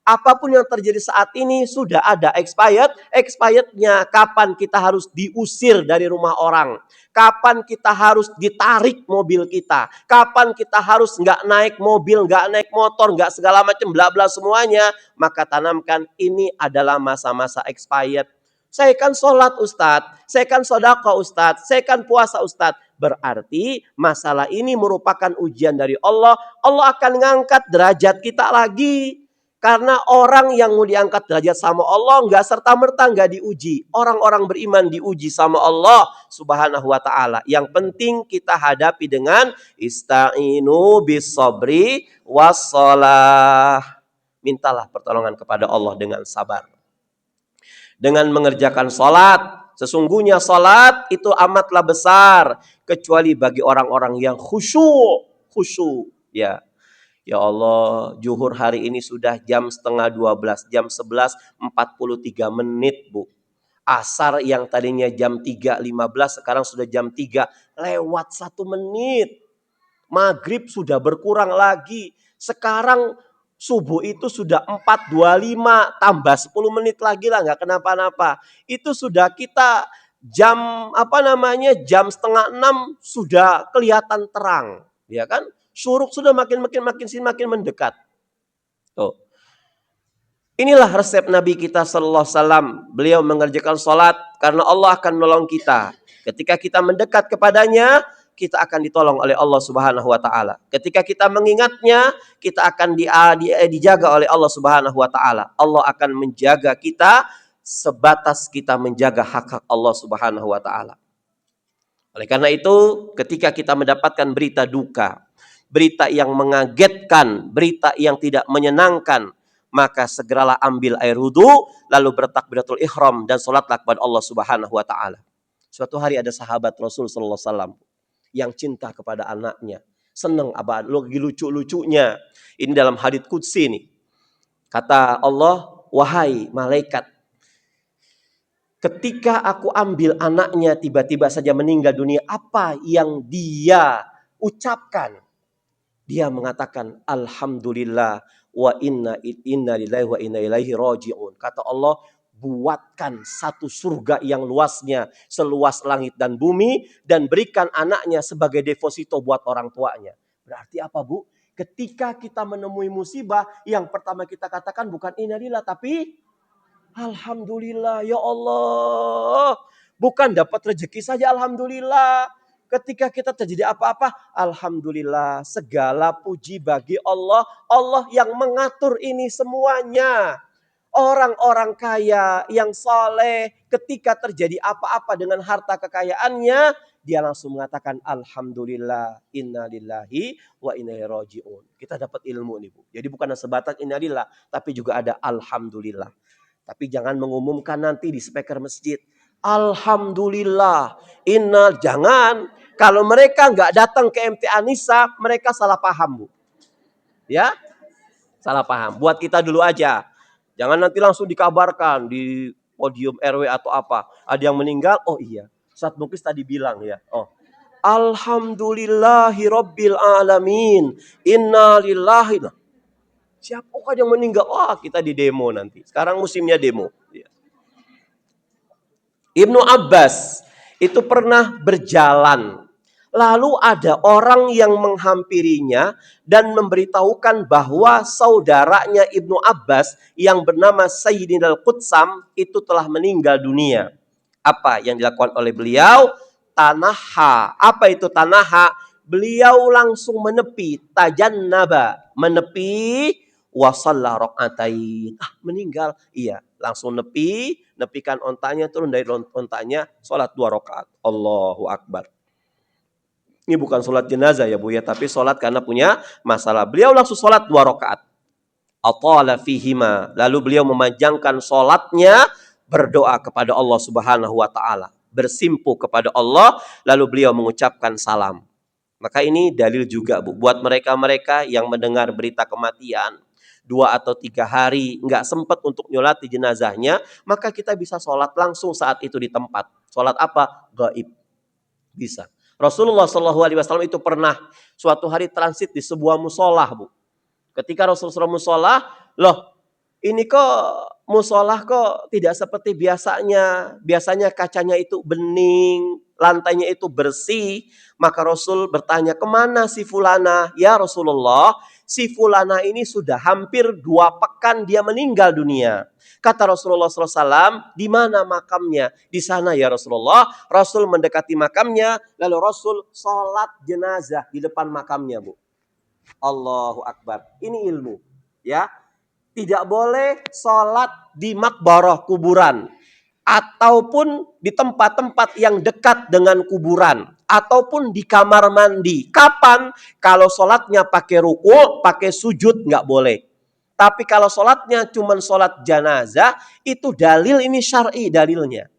Apapun yang terjadi saat ini sudah ada expirednya. Kapan kita harus diusir dari rumah orang? Kapan kita harus ditarik mobil kita? Kapan kita harus nggak naik mobil, nggak naik motor, nggak segala macam bla bla semuanya? Maka tanamkan ini adalah masa-masa expired. Saya kan sholat Ustadz, saya kan sedekah Ustadz, saya kan puasa Ustadz. Berarti masalah ini merupakan ujian dari Allah. Allah akan ngangkat derajat kita lagi. Karena orang yang mau diangkat derajat sama Allah nggak serta-merta nggak diuji. Orang-orang beriman diuji sama Allah Subhanahu wa ta'ala. Yang penting kita hadapi dengan ista'inu bis-sabri was-shalah. Mintalah pertolongan kepada Allah dengan sabar. Dengan mengerjakan salat. Sesungguhnya salat itu amatlah besar. Kecuali bagi orang-orang yang khusyuk. Ya. Ya Allah, zuhur hari ini sudah jam 11:30, jam 11:43, Bu. Asar yang tadinya jam 3:15, sekarang sudah jam 3, lewat 1 menit. Maghrib sudah berkurang lagi. Sekarang subuh itu sudah 4:25, tambah 10 menit lagi lah, nggak kenapa-napa. Itu sudah kita jam jam 5:30 sudah kelihatan terang, ya kan? Syuruk sudah makin mendekat. Tuh. Inilah resep Nabi kita sallallahu alaihi wasallam. Beliau mengerjakan salat karena Allah akan menolong kita. Ketika kita mendekat kepadanya, kita akan ditolong oleh Allah Subhanahu wa taala. Ketika kita mengingatnya, kita akan dijaga oleh Allah Subhanahu wa taala. Allah akan menjaga kita sebatas kita menjaga hak-hak Allah Subhanahu wa taala. Oleh karena itu, ketika kita mendapatkan berita duka, berita yang mengagetkan, berita yang tidak menyenangkan, maka segeralah ambil air wudu, lalu bertakbiratul ihram dan salatlah kepada Allah Subhanahu wa taala. Suatu hari ada sahabat Rasul sallallahu alaihi wasallam yang cinta kepada anaknya, senang lagi lucu-lucunya. Ini dalam hadits qudsi nih. Kata Allah, wahai malaikat, ketika aku ambil anaknya tiba-tiba saja meninggal dunia, apa yang dia ucapkan? Dia mengatakan alhamdulillah wa inna lillahi wa inna ilaihi rajiun. Kata Allah, buatkan satu surga yang luasnya seluas langit dan bumi dan berikan anaknya sebagai deposito buat orang tuanya. Berarti apa, Bu? Ketika kita menemui musibah, yang pertama kita katakan bukan innalillah tapi alhamdulillah, ya Allah. Bukan dapat rezeki saja alhamdulillah. Ketika kita terjadi apa-apa, alhamdulillah. Segala puji bagi Allah. Allah yang mengatur ini semuanya. Orang-orang kaya yang soleh, ketika terjadi apa-apa dengan harta kekayaannya, dia langsung mengatakan alhamdulillah, innalillahi wa inna ilaihi rajiun. Kita dapat ilmu nih, Bu. Jadi bukan sebatas innalillah, tapi juga ada alhamdulillah. Tapi jangan mengumumkan nanti di speaker masjid. Alhamdulillah. Jangan. Kalau mereka nggak datang ke MT Anissa, mereka salah paham, Bu. Ya, salah paham. Buat kita dulu aja. Jangan nanti langsung dikabarkan di podium RW atau apa. Ada yang meninggal, oh iya. Ustaz Muklis tadi bilang ya. Oh, alhamdulillahi rabbil alamin. Inna lillahi. Siapa yang meninggal? Wah, kita di demo nanti. Sekarang musimnya demo. Ibnu Abbas itu pernah berjalan. Lalu ada orang yang menghampirinya dan memberitahukan bahwa saudaranya Ibnu Abbas yang bernama Sayyidina Al-Qutsam itu telah meninggal dunia. Apa yang dilakukan oleh beliau? Tanaha. Apa itu tanaha? Beliau langsung menepi, tajannaba, menepi, wasalla rokaatain. Meninggal. Iya, langsung nepikan ontanya, turun dari ontanya, sholat 2 rakaat. Allahu Akbar. Ini bukan sholat jenazah ya Bu ya, tapi sholat karena punya masalah. Beliau langsung sholat 2 rakaat. Atala fihima. Lalu beliau memanjangkan sholatnya, berdoa kepada Allah Subhanahu wa Ta'ala. Bersimpuh kepada Allah, lalu beliau mengucapkan salam. Maka ini dalil juga, Bu, buat mereka-mereka yang mendengar berita kematian 2 atau 3 hari nggak sempat untuk nyolati jenazahnya, maka kita bisa sholat langsung saat itu di tempat. Sholat apa? Gaib. Bisa. Rasulullah SAW itu pernah suatu hari transit di sebuah musolah, Bu. Ketika Rasulullah musolah, loh ini kok musolah kok tidak seperti biasanya. Biasanya kacanya itu bening, lantainya itu bersih. Maka Rasul bertanya, kemana si fulana? Ya Rasulullah, si fulana ini sudah hampir 2 pekan dia meninggal dunia. Kata Rasulullah SAW, di mana makamnya? Di sana ya Rasulullah. Rasul mendekati makamnya, lalu Rasul sholat jenazah di depan makamnya, Bu. Allahu Akbar. Ini ilmu. Ya, tidak boleh sholat di makbarah kuburan. Ataupun di tempat-tempat yang dekat dengan kuburan. Ataupun di kamar mandi. Kapan? Kalau sholatnya pakai ruku, pakai sujud, nggak boleh. Tapi kalau sholatnya cuma sholat janazah, itu dalil ini syar'i dalilnya.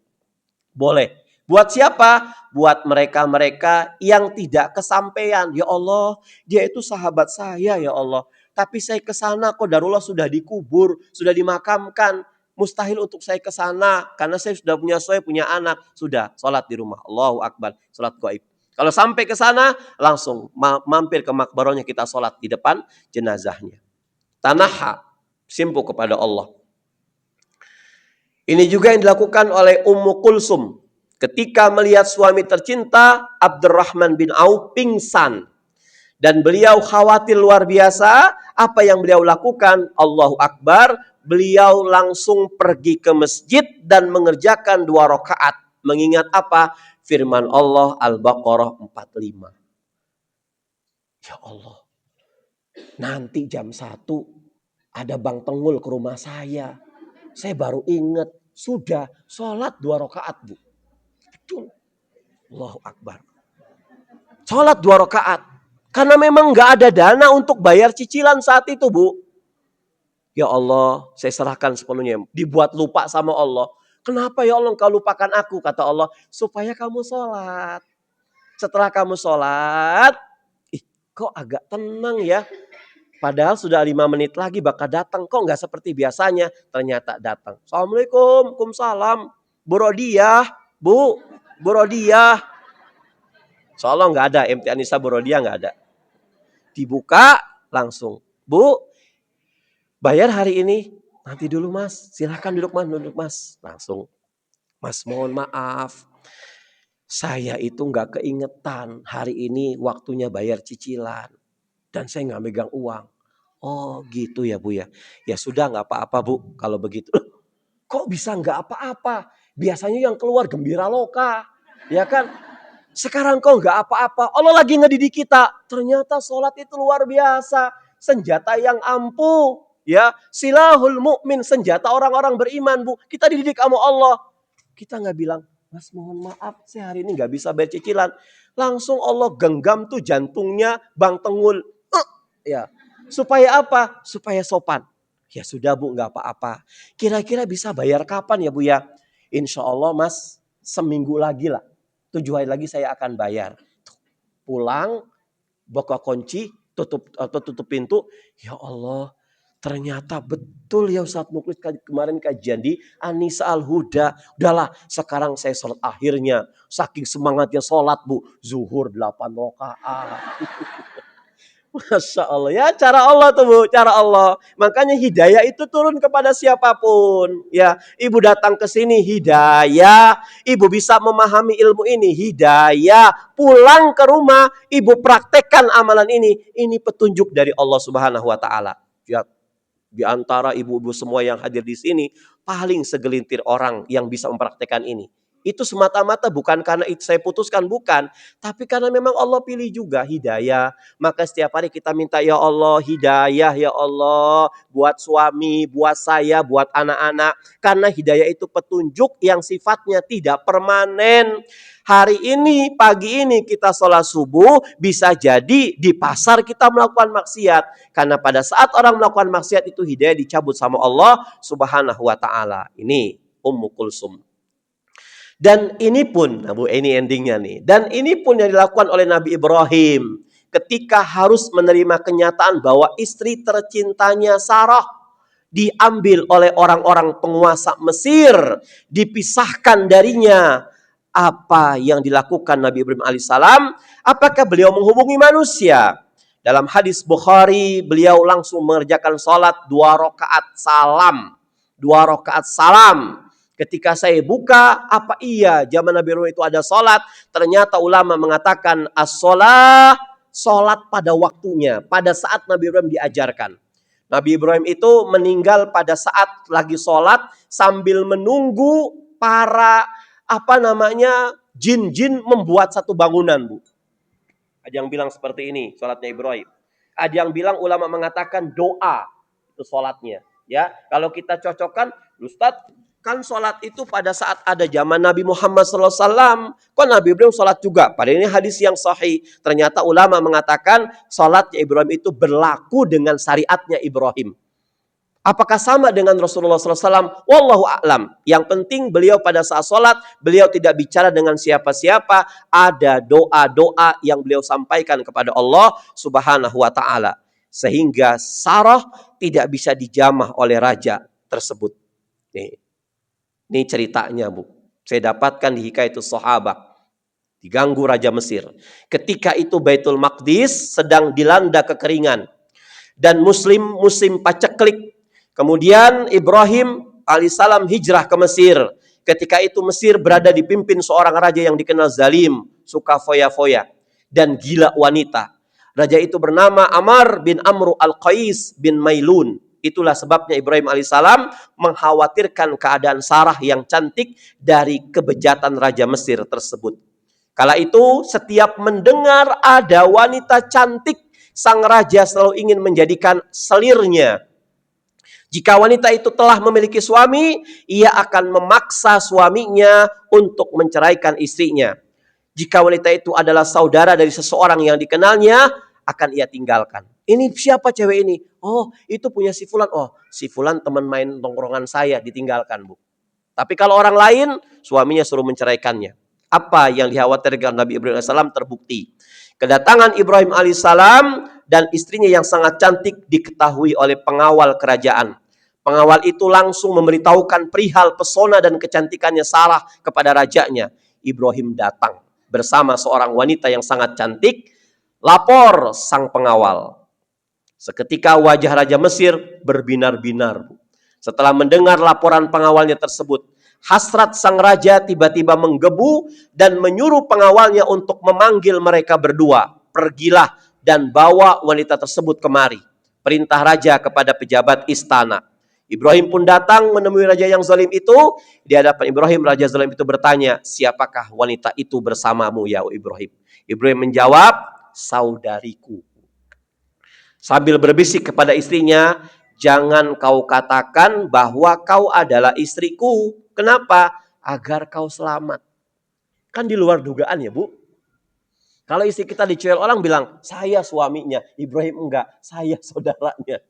Boleh. Buat siapa? Buat mereka-mereka yang tidak kesampaian. Ya Allah, dia itu sahabat saya ya Allah. Tapi saya ke sana kok darulah sudah dikubur, sudah dimakamkan. Mustahil untuk saya ke sana karena saya sudah punya anak. Sudah, sholat di rumah. Allahu Akbar, sholat gaib. Kalau sampai ke sana, langsung mampir ke makbarahnya, kita sholat di depan jenazahnya. Tanaha, simpuh kepada Allah. Ini juga yang dilakukan oleh Ummu Kulsum. Ketika melihat suami tercinta, Abdurrahman bin Auf pingsan. Dan beliau khawatir luar biasa. Apa yang beliau lakukan? Allahu Akbar. Beliau langsung pergi ke masjid dan mengerjakan 2 rakaat. Mengingat apa? Firman Allah Al-Baqarah 45. Ya Allah. Nanti jam 1 ada Bang Tengul ke rumah saya. Saya baru ingat. Sudah sholat 2 rakaat, Bu. Betul. Allahu Akbar. Sholat 2 rakaat. Karena memang nggak ada dana untuk bayar cicilan saat itu, Bu. Ya Allah, saya serahkan sepenuhnya. Dibuat lupa sama Allah. Kenapa ya Allah engkau lupakan aku? Kata Allah, supaya kamu sholat. Setelah kamu sholat, kok agak tenang ya. Padahal sudah 5 menit lagi bakal datang. Kok nggak seperti biasanya? Ternyata datang. Assalamualaikum, Waalaikumsalam. Bu Rodiah, Bu Rodiah. Soalnya nggak ada, MT Anissa Bu Rodiah nggak ada. Dibuka langsung. Bu, bayar hari ini. Nanti dulu mas, silahkan duduk mas. Langsung. Mas mohon maaf. Saya itu nggak keingetan hari ini waktunya bayar cicilan. Dan saya nggak megang uang. Oh gitu ya Bu ya. Ya sudah nggak apa-apa Bu kalau begitu. Kok bisa nggak apa-apa? Biasanya yang keluar gembira loka. Ya kan? Sekarang kok nggak apa-apa? Allah lagi ngedidik kita. Ternyata sholat itu luar biasa. Senjata yang ampuh. Ya, silahul mukmin, senjata orang-orang beriman Bu. Kita dididik sama Allah. Kita nggak bilang, Mas mohon maaf saya hari ini nggak bisa bayar cicilan. Langsung Allah genggam tuh jantungnya Bang Tengul. Ya, supaya apa? Supaya sopan. Ya sudah Bu, nggak apa-apa. Kira-kira bisa bayar kapan ya Bu ya? Insya Allah Mas, seminggu lagi lah. 7 hari lagi saya akan bayar. Pulang, buka kunci, tutup pintu. Ya Allah, ternyata betul ya Ustaz Muklis kemarin kajian di Anissa Al-Huda. Udahlah, sekarang saya sholat akhirnya. Saking semangatnya sholat Bu. Zuhur 8 rakaat. Masya Allah ya, cara Allah tuh Bu, cara Allah. Makanya hidayah itu turun kepada siapapun. Ya, ibu datang ke sini hidayah, ibu bisa memahami ilmu ini hidayah. Pulang ke rumah, ibu praktekkan amalan ini petunjuk dari Allah Subhanahu Wa Taala. Ya, di antara ibu-ibu semua yang hadir di sini, paling segelintir orang yang bisa mempraktekkan ini. Itu semata-mata bukan karena itu saya putuskan, bukan. Tapi karena memang Allah pilih juga hidayah. Maka setiap hari kita minta, ya Allah hidayah, ya Allah. Buat suami, buat saya, buat anak-anak. Karena hidayah itu petunjuk yang sifatnya tidak permanen. Hari ini, pagi ini kita sholat subuh, bisa jadi di pasar kita melakukan maksiat. Karena pada saat orang melakukan maksiat itu hidayah dicabut sama Allah Subhanahu Wa Taala. Ini Ummu Kulsum. Dan ini pun, nah Bu, ini endingnya nih. Dan ini pun yang dilakukan oleh Nabi Ibrahim. Ketika harus menerima kenyataan bahwa istri tercintanya Sarah diambil oleh orang-orang penguasa Mesir. Dipisahkan darinya. Apa yang dilakukan Nabi Ibrahim alaihissalam? Apakah beliau menghubungi manusia? Dalam hadis Bukhari, beliau langsung mengerjakan sholat 2 rakaat salam. 2 rakaat salam. Ketika saya buka, apa iya zaman Nabi Ibrahim itu ada sholat? Ternyata ulama mengatakan as-sholat, sholat pada waktunya. Pada saat Nabi Ibrahim diajarkan. Nabi Ibrahim itu meninggal pada saat lagi sholat sambil menunggu para jin-jin membuat satu bangunan Bu. Ada yang bilang seperti ini sholatnya Ibrahim. Ada yang bilang ulama mengatakan doa itu sholatnya. Ya, kalau kita cocokkan, Ustadz, kan sholat itu pada saat ada zaman Nabi Muhammad SAW. Kok Nabi Ibrahim sholat juga? Padahal ini hadis yang sahih. Ternyata ulama mengatakan sholatnya Ibrahim itu berlaku dengan syariatnya Ibrahim. Apakah sama dengan Rasulullah SAW? Wallahu a'lam. Yang penting beliau pada saat sholat, beliau tidak bicara dengan siapa-siapa. Ada doa-doa yang beliau sampaikan kepada Allah Subhanahu Wa Taala. Sehingga Sarah tidak bisa dijamah oleh raja tersebut. Ini ceritanya Bu. Saya dapatkan di Hikayatus Sahabat. Diganggu Raja Mesir. Ketika itu Baitul Maqdis sedang dilanda kekeringan. Dan musim paceklik. Kemudian Ibrahim alaihissalam hijrah ke Mesir. Ketika itu Mesir berada dipimpin seorang raja yang dikenal zalim. Suka foya-foya. Dan gila wanita. Raja itu bernama Amr bin Amru al-Qais bin Mailun. Itulah sebabnya Ibrahim alaihissalam mengkhawatirkan keadaan Sarah yang cantik dari kebejatan Raja Mesir tersebut. Kala itu setiap mendengar ada wanita cantik, sang raja selalu ingin menjadikan selirnya. Jika wanita itu telah memiliki suami, ia akan memaksa suaminya untuk menceraikan istrinya. Jika wanita itu adalah saudara dari seseorang yang dikenalnya, akan ia tinggalkan. Ini siapa cewek ini? Oh, itu punya si Fulan. Oh, si Fulan teman main tongkrongan saya, ditinggalkan Bu. Tapi kalau orang lain, suaminya suruh menceraikannya. Apa yang dikhawatirkan Nabi Ibrahim AS terbukti. Kedatangan Ibrahim AS dan istrinya yang sangat cantik diketahui oleh pengawal kerajaan. Pengawal itu langsung memberitahukan perihal pesona dan kecantikannya Sarah kepada rajanya. Ibrahim datang bersama seorang wanita yang sangat cantik. Lapor sang pengawal. Seketika wajah Raja Mesir berbinar-binar. Setelah mendengar laporan pengawalnya tersebut, hasrat sang raja tiba-tiba menggebu dan menyuruh pengawalnya untuk memanggil mereka berdua. Pergilah dan bawa wanita tersebut kemari. Perintah raja kepada pejabat istana. Ibrahim pun datang menemui raja yang zalim itu. Di hadapan Ibrahim, raja zalim itu bertanya, siapakah wanita itu bersamamu ya Ibrahim? Ibrahim menjawab, saudariku. Sambil berbisik kepada istrinya, jangan kau katakan bahwa kau adalah istriku. Kenapa? Agar kau selamat. Kan di luar dugaan ya Bu. Kalau istri kita dicuel orang bilang, saya suaminya. Ibrahim enggak, saya saudaranya.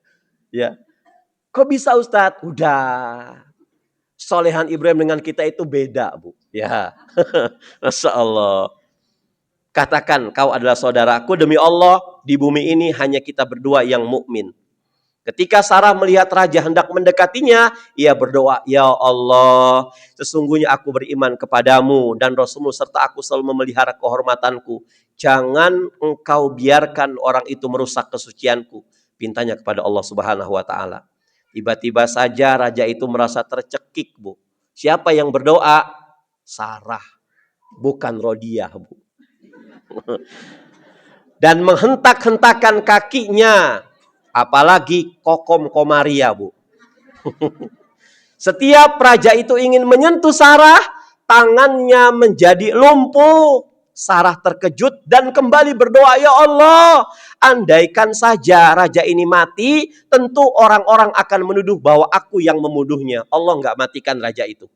Ya. Kok bisa Ustadz? Udah. Solehan Ibrahim dengan kita itu beda Bu. Ya. Masya Allah. Katakan kau adalah saudaraku, demi Allah di bumi ini hanya kita berdua yang mukmin. Ketika Sarah melihat raja hendak mendekatinya, ia berdoa, ya Allah, sesungguhnya aku beriman kepadamu dan Rasulmu serta aku selalu memelihara kehormatanku. Jangan engkau biarkan orang itu merusak kesucianku. Pintanya kepada Allah Subhanahu wa Ta'ala. Tiba-tiba saja raja itu merasa tercekik Bu. Siapa yang berdoa? Sarah, bukan Rodiah Bu. Dan menghentak-hentakan kakinya, apalagi kokom komaria Bu. Setiap raja itu ingin menyentuh Sarah, tangannya menjadi lumpuh. Sarah terkejut dan kembali berdoa, ya Allah, andaikan saja raja ini mati, tentu orang-orang akan menuduh bahwa aku yang membunuhnya. Allah nggak matikan raja itu.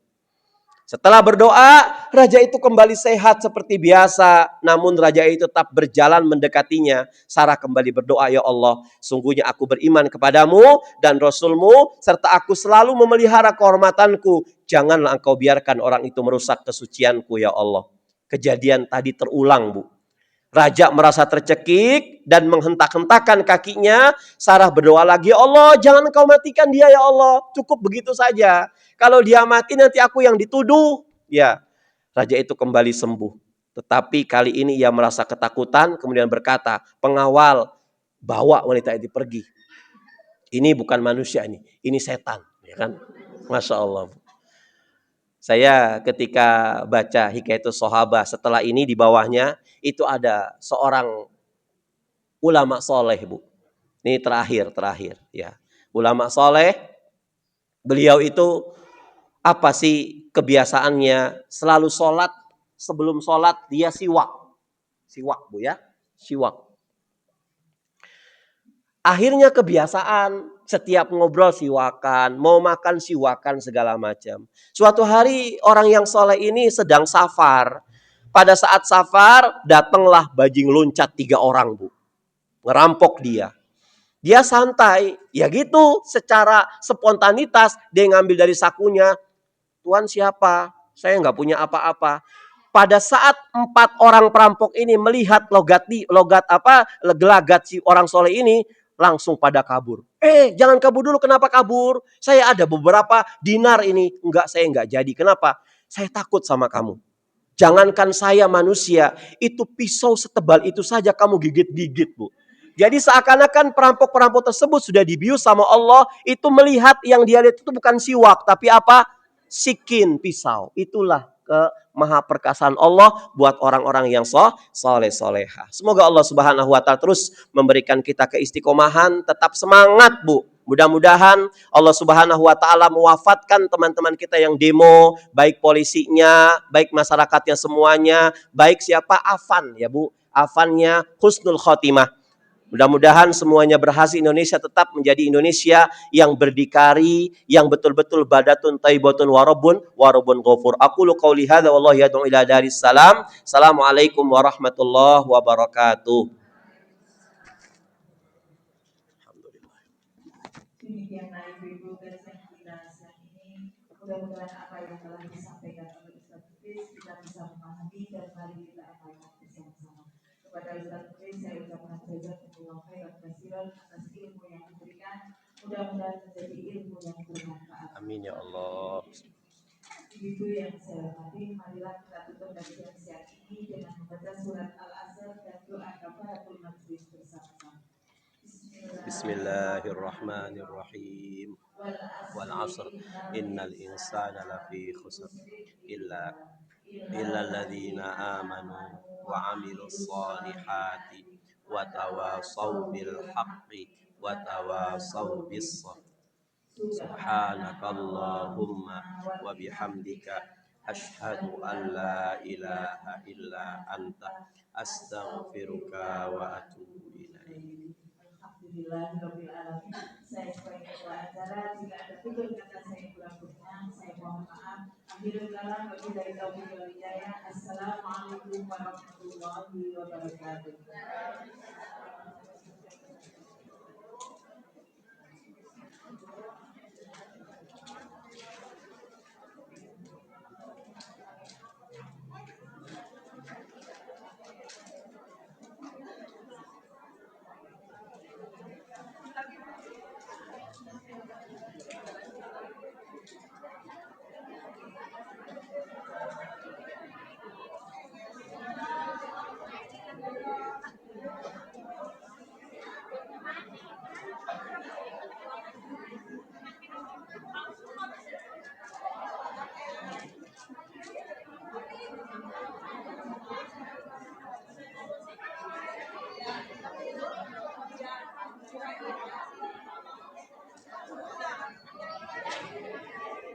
Setelah berdoa, raja itu kembali sehat seperti biasa. Namun raja itu tetap berjalan mendekatinya. Sarah kembali berdoa, ya Allah, sungguhnya aku beriman kepadamu dan Rasulmu, serta aku selalu memelihara kehormatanku. Janganlah engkau biarkan orang itu merusak kesucianku, ya Allah. Kejadian tadi terulang Bu. Raja merasa tercekik dan menghentak-hentakan kakinya. Sarah berdoa lagi, ya Allah, jangan engkau matikan dia ya Allah. Cukup begitu saja. Kalau dia mati nanti aku yang dituduh. Ya, raja itu kembali sembuh. Tetapi kali ini ia merasa ketakutan, kemudian berkata, pengawal, bawa wanita itu pergi. Ini bukan manusia ini setan. Ya kan? Masya Allah. Saya ketika baca Hikayatus Sahabah, setelah ini di bawahnya itu ada seorang ulama soleh Bu. Ini terakhir ya. Ulama soleh, beliau itu apa sih kebiasaannya? Selalu sholat, sebelum sholat dia siwak. Siwak Bu ya, siwak. Akhirnya kebiasaan, setiap ngobrol siwakan, mau makan siwakan segala macam. Suatu hari orang yang soleh ini sedang safar. Pada saat safar datanglah bajing loncat 3 orang Bu. Ngerampok dia. Dia santai, ya gitu secara spontanitas dia ngambil dari sakunya. Tuan siapa? Saya nggak punya apa-apa. Pada saat 4 orang perampok ini melihat gelagat si orang soleh ini, langsung pada kabur. Jangan kabur dulu, kenapa kabur? Saya ada beberapa dinar ini. Enggak, saya enggak jadi. Kenapa? Saya takut sama kamu. Jangankan saya manusia, itu pisau setebal itu saja kamu gigit-gigit Bu. Jadi seakan-akan perampok-perampok tersebut sudah dibius sama Allah, itu melihat yang dia lihat itu bukan siwak, tapi apa? Sikin, pisau. Itulah maha perkasaan Allah buat orang-orang yang soleh-solehah. Semoga Allah Subhanahu wa Ta'ala terus memberikan kita keistiqomahan, tetap semangat Bu. Mudah-mudahan Allah Subhanahu wa Ta'ala mewafatkan teman-teman kita yang demo, baik polisinya, baik masyarakatnya semuanya, baik siapa Afan ya Bu. Afannya husnul khotimah. Mudah-mudahan semuanya berhasil, Indonesia tetap menjadi Indonesia yang berdikari, yang betul-betul badatun taibatun warabun ghafur. Aqulu qauli hadza wallahu yad'u ila daris salam. Assalamualaikum warahmatullahi wabarakatuh. Demikianlah Ibu-ibu kajian kita siang ini. Mudah-mudahan apa yang telah disampaikan oleh Ustaz Idris kita bisa memahami dan mari kita amalkan bersama-sama. Kepada Ustaz Idris saya ucapkan jazakumullah khairan katsiran atas ilmu yang diberikan. Mudah-mudahan menjadi ilmu yang bermanfaat. Amin ya Allah. Itu yang saya hormati. Marilah kita tutup kajian siang ini dengan membaca surat Al-Asr dan doa kafaratul majlis bersama-sama. Bismillahirrahmanirrahim. Wal 'asr innal insana lafi khusr illa alladzina amanu wa 'amilus solihati wa tawasaw bil haqqi wa tawasaw bis sabr. Subhanakallahumma wa bihamdika asyhadu an la ilaha illa anta astaghfiruka wa atubu ilaik. Alhamdulillahirabbil alamin. Saya sebagai ketua acara, jika ada tutur kata saya kurang berkenan, saya mohon maaf. Akhirul kalam wabillahi taufiq wal hidayah. Assalamualaikum warahmatullahi wabarakatuh.